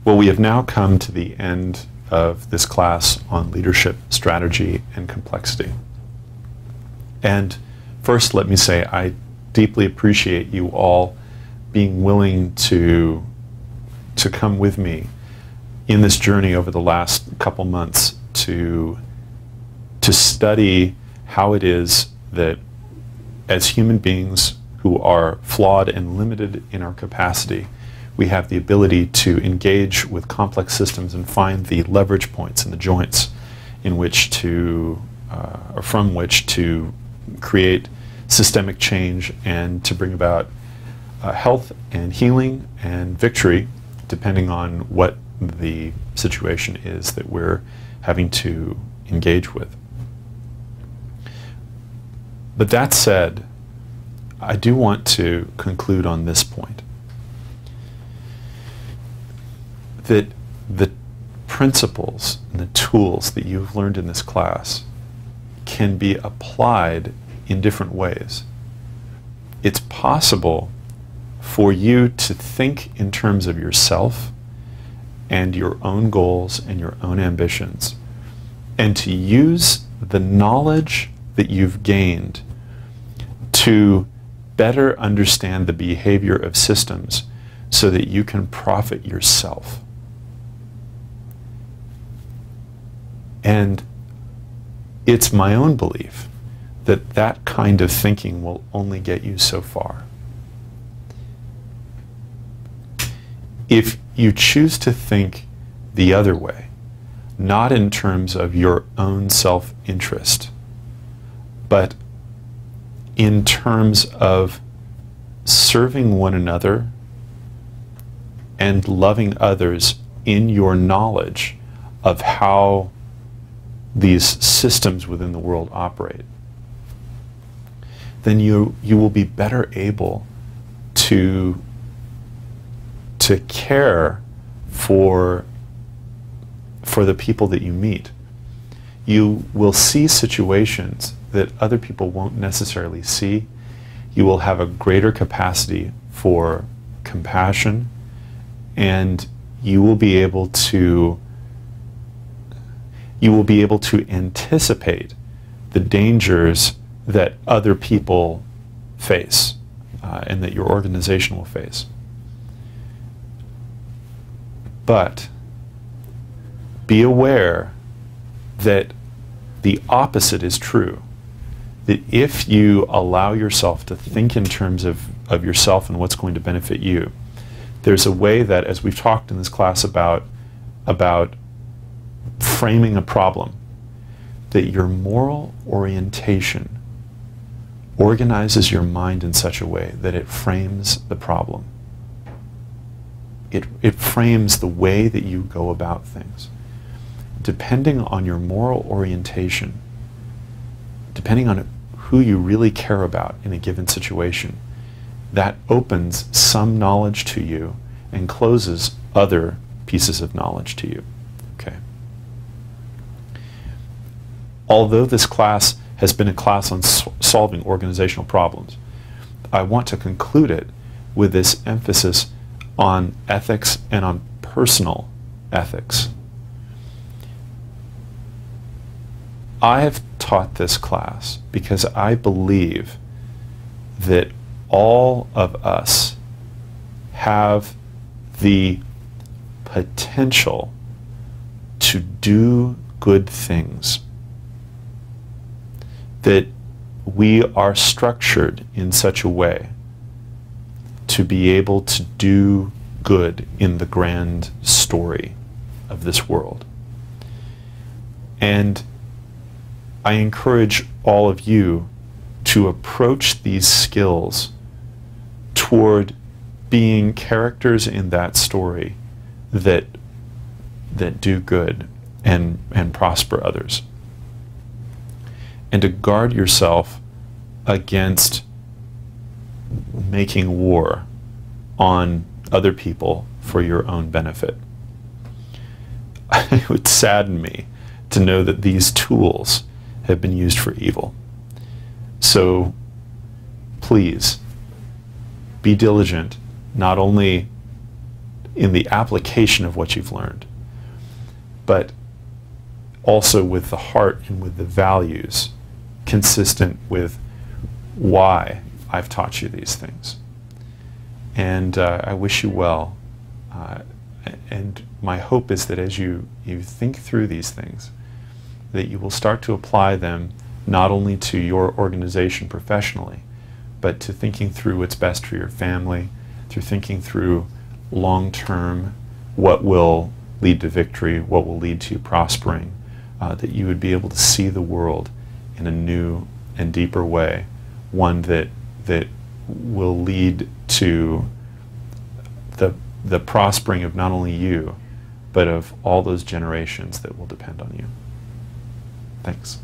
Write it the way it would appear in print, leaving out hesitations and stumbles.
Well, we have now come to the end of this class on leadership, strategy, and complexity. And first, let me say I deeply appreciate you all being willing to come with me in this journey over the last couple months to study how it is that as human beings who are flawed and limited in our capacity, we have the ability to engage with complex systems and find the leverage points and the joints in which to, or from which to create systemic change and to bring about health and healing and victory, depending on what the situation is that we're having to engage with. But that said, I do want to conclude on this point, that the principles and the tools that you've learned in this class can be applied in different ways. It's possible for you to think in terms of yourself and your own goals and your own ambitions, and to use the knowledge that you've gained to better understand the behavior of systems so that you can profit yourself. And it's my own belief that that kind of thinking will only get you so far. If you choose to think the other way, not in terms of your own self-interest, but in terms of serving one another and loving others in your knowledge of how these systems within the world operate, then you will be better able to care for the people that you meet. You will see situations that other people won't necessarily see. You will have a greater capacity for compassion, and you will be able to anticipate the dangers that other people face and that your organization will face. But be aware that the opposite is true. That if you allow yourself to think in terms of yourself and what's going to benefit you, there's a way that, as we've talked in this class about framing a problem, that your moral orientation organizes your mind in such a way that it frames the problem. It frames the way that you go about things. Depending on your moral orientation, depending on who you really care about in a given situation, that opens some knowledge to you and closes other pieces of knowledge to you. Okay. Although this class has been a class on solving organizational problems, I want to conclude it with this emphasis on ethics and on personal ethics. I have taught this class because I believe that all of us have the potential to do good things, that we are structured in such a way to be able to do good in the grand story of this world. And I encourage all of you to approach these skills toward being characters in that story that do good and prosper others. And to guard yourself against making war on other people for your own benefit. It would sadden me to know that these tools have been used for evil. So please be diligent, not only in the application of what you've learned, but also with the heart and with the values consistent with why I've taught you these things. And I wish you well. And my hope is that as you think through these things, that you will start to apply them not only to your organization professionally, but to thinking through what's best for your family, through thinking through long-term what will lead to victory, what will lead to you prospering, that you would be able to see the world in a new and deeper way, one that will lead to the prospering of not only you, but of all those generations that will depend on you. Thanks.